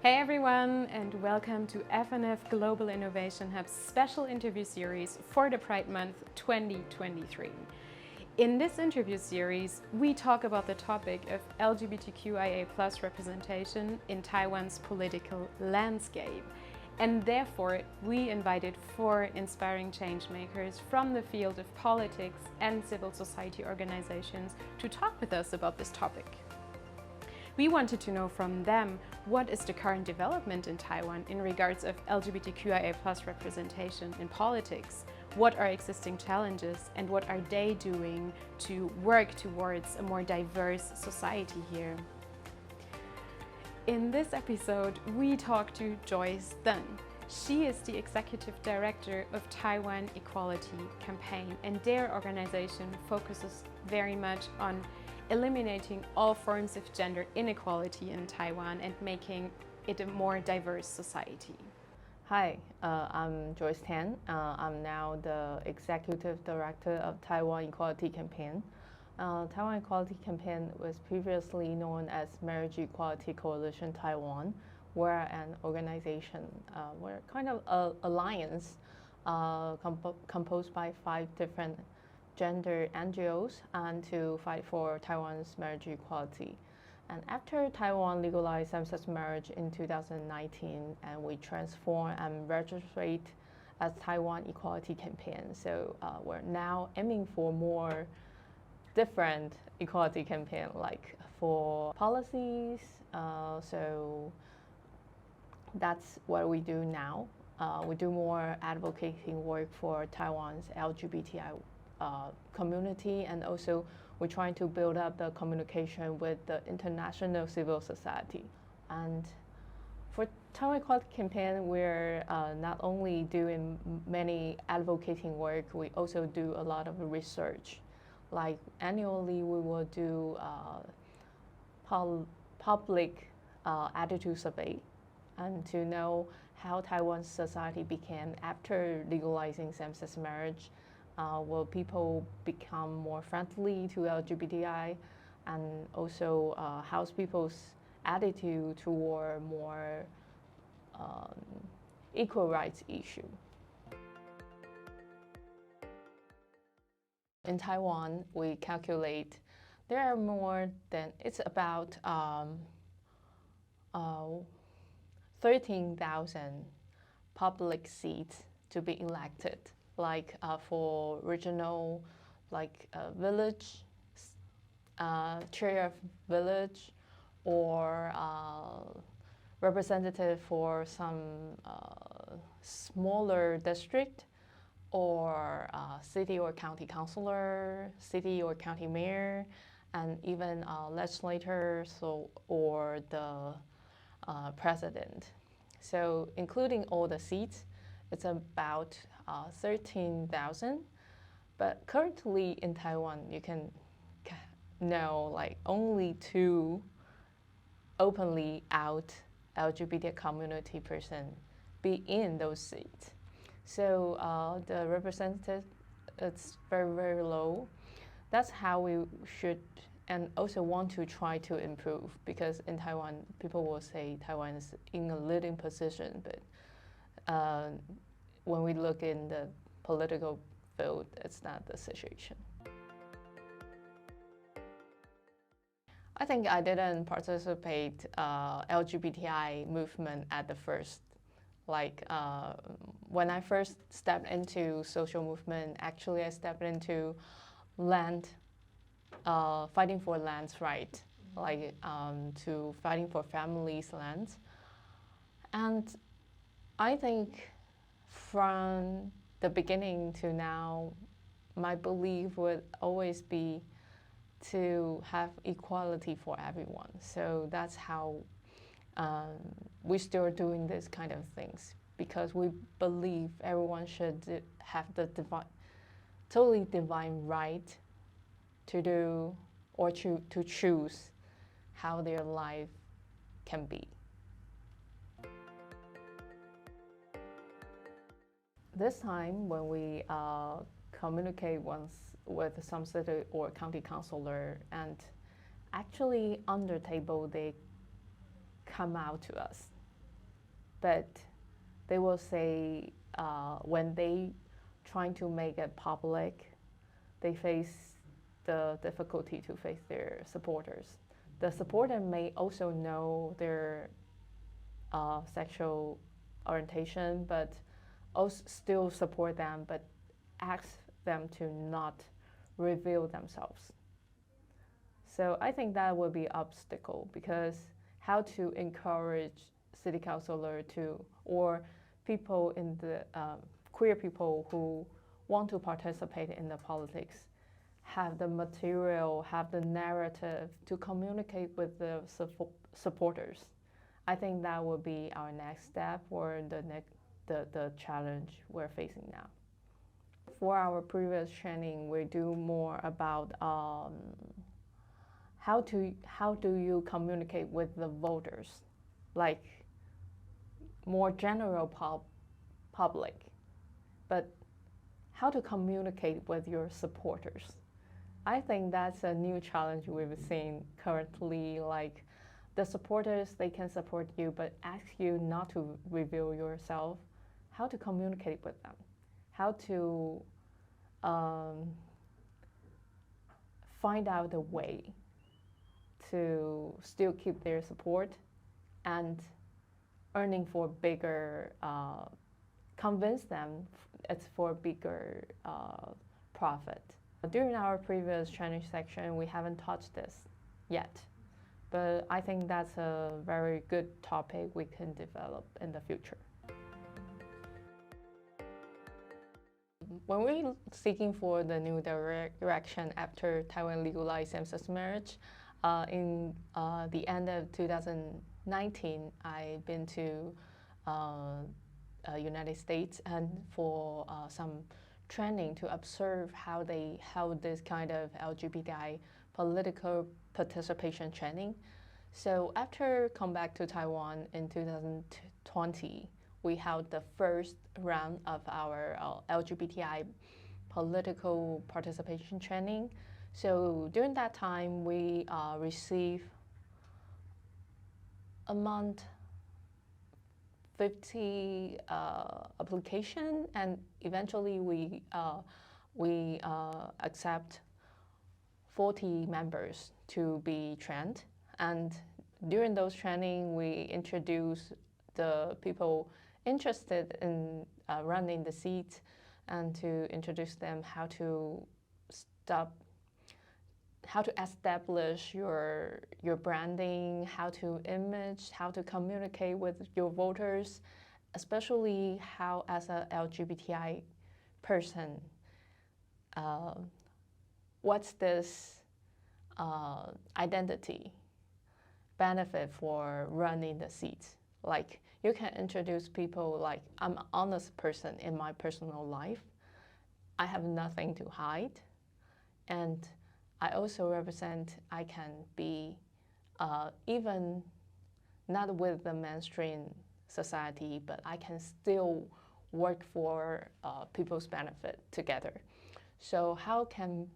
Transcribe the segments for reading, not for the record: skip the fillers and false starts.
Hey everyone, and welcome to FNF Global Innovation Hub's special interview series for the Pride Month 2023. In this interview series, we talk about the topic of LGBTQIA+ representation in Taiwan's political landscape. And therefore, we invited 4 inspiring changemakers from the field of politics and civil society organizations to talk with us about this topic. We wanted to know from them what is the current development in Taiwan in regards of LGBTQIA+ representation in politics, what are existing challenges, and what are they doing to work towards a more diverse society here. In this episode, we talked to Joyce Teng. She is the Executive Director of Taiwan Equality Campaign, and their organization focuses very much on eliminating all forms of gender inequality in Taiwan and making it a more diverse society. Hi, I'm Joyce Teng. I'm now the Executive Director of Taiwan Equality Campaign. Taiwan Equality Campaign was previously known as Marriage Equality Coalition Taiwan. We're an organization, we're kind of an alliance composed by 5 different gender NGOs and to fight for Taiwan's marriage equality. And after Taiwan legalized same-sex marriage in 2019, and we transformed and registered as Taiwan Equality Campaign. So we're now aiming for more different equality campaign, like for policies. So that's what we do now. We do more advocating work for Taiwan's LGBTI community, and also we're trying to build up the communication with the international civil society. And for Taiwan Equality Campaign, we're not only doing many advocating work, we also do a lot of research. Like annually, we will do public attitude survey and to know how Taiwan's society became after legalizing same-sex marriage. Will people become more friendly to LGBTI, and also how's people's attitude toward more equal rights issue. In Taiwan, we calculate there are more than, it's about 13,000 public seats to be elected. Like for regional, like village, chair of village, or representative for some smaller district, or city or county councilor, city or county mayor, and even legislators or the president. So including all the seats, it's about 13,000, but currently in Taiwan, you can know like only 2 openly out LGBT community person be in those seats. So the representative, it's very, very low. That's how we should and also want to try to improve, because in Taiwan, people will say Taiwan is in a leading position, but when we look in the political field, it's not the situation. I think I didn't participate LGBTI movement at the first. Like when I first stepped into social movement, actually I stepped into land, fighting for land's right, like to fighting for families' lands. And I think from the beginning to now, my belief would always be to have equality for everyone. So that's how we're still doing this kind of things, because we believe everyone should have the totally divine right to do or to choose how their life can be. This time, when we communicate once with some city or county councilor, and actually under table they come out to us but they will say when they trying to make it public, they face the difficulty to face their supporters. The supporter may also know their sexual orientation, but also still support them, but ask them to not reveal themselves. So I think that would be an obstacle, because how to encourage city councilor to, or people in the queer people who want to participate in the politics, have the material, have the narrative to communicate with the supporters. I think that will be our next step, or the challenge we're facing now. For our previous training, we do more about how do you communicate with the voters, like more general public, but how to communicate with your supporters. I think that's a new challenge we've seen currently. Like the supporters, they can support you, but ask you not to reveal yourself. How to communicate with them? How to find out a way to still keep their support and earning for bigger, convince them it's for bigger profit. During our previous training section, we haven't touched this yet, but I think that's a very good topic we can develop in the future. When we're seeking for the new direction after Taiwan legalized same-sex marriage, in the end of 2019, I've been to United States and for some training to observe how they held this kind of LGBTI political participation training. So after come back to Taiwan in 2020, we held the first round of our LGBTI political participation training. So during that time, we received a month 50 application, and eventually we accept 40 members to be trained. And during those training, we introduce the people interested in running the seat, and to introduce them how to establish your branding, how to image, how to communicate with your voters, especially how as a LGBTI person, what's this identity benefit for running the seats. Like you can introduce people like, I'm an honest person in my personal life. I have nothing to hide. And I also represent, I can be even not with the mainstream society, but I can still work for people's benefit together. So how can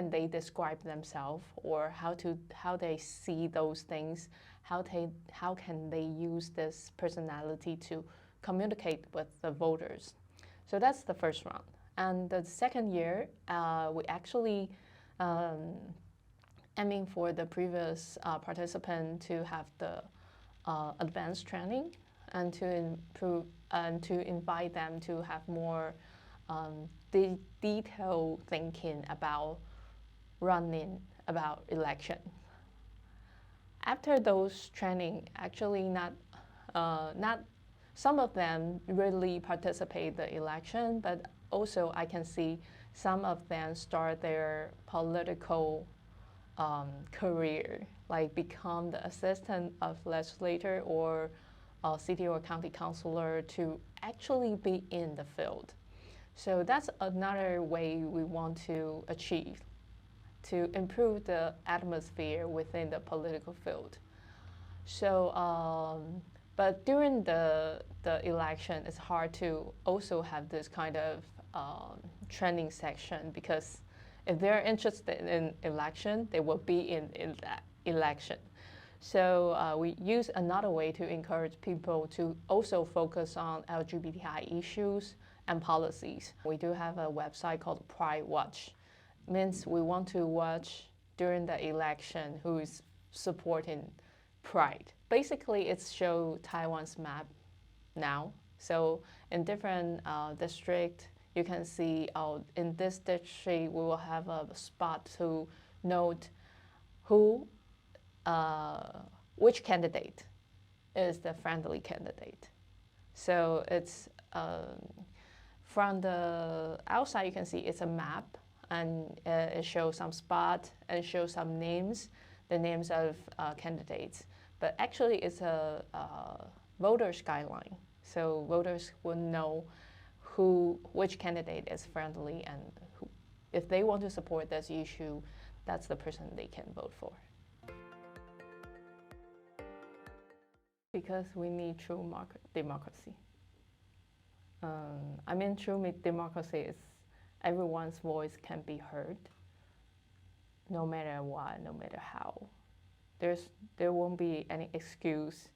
they describe themselves, or how they see those things? How can they use this personality to communicate with the voters? So that's the first round. And the second year, we actually aiming for the previous participant to have the advanced training, and to improve and to invite them to have more detailed thinking about running, about election. After those training, actually not some of them really participate the election, but also I can see some of them start their political career, like become the assistant of legislator or city or county councilor to actually be in the field. So that's another way we want to achieve, to improve the atmosphere within the political field. So, but during the election, it's hard to also have this kind of training section, because if they're interested in election, they will be in that election. So we use another way to encourage people to also focus on LGBTI issues and policies. We do have a website called Pride Watch. Means we want to watch during the election who is supporting Pride. Basically, it shows Taiwan's map now. So in different districts, you can see in this district, we will have a spot to note who which candidate is the friendly candidate. So it's from the outside you can see it's a map, and it shows some spot and it shows some names, the names of candidates. But actually it's a voters guideline, so voters will know which candidate is friendly, and if they want to support this issue, that's the person they can vote for. Because we need true democracy. I mean, true democracy is everyone's voice can be heard, no matter what, no matter how. There won't be any excuse.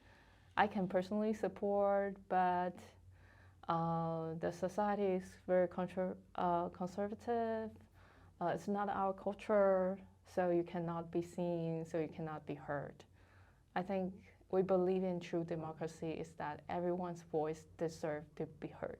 I can personally support, but the society is very conservative. It's not our culture, so you cannot be seen, so you cannot be heard. I think we believe in true democracy is that everyone's voice deserves to be heard.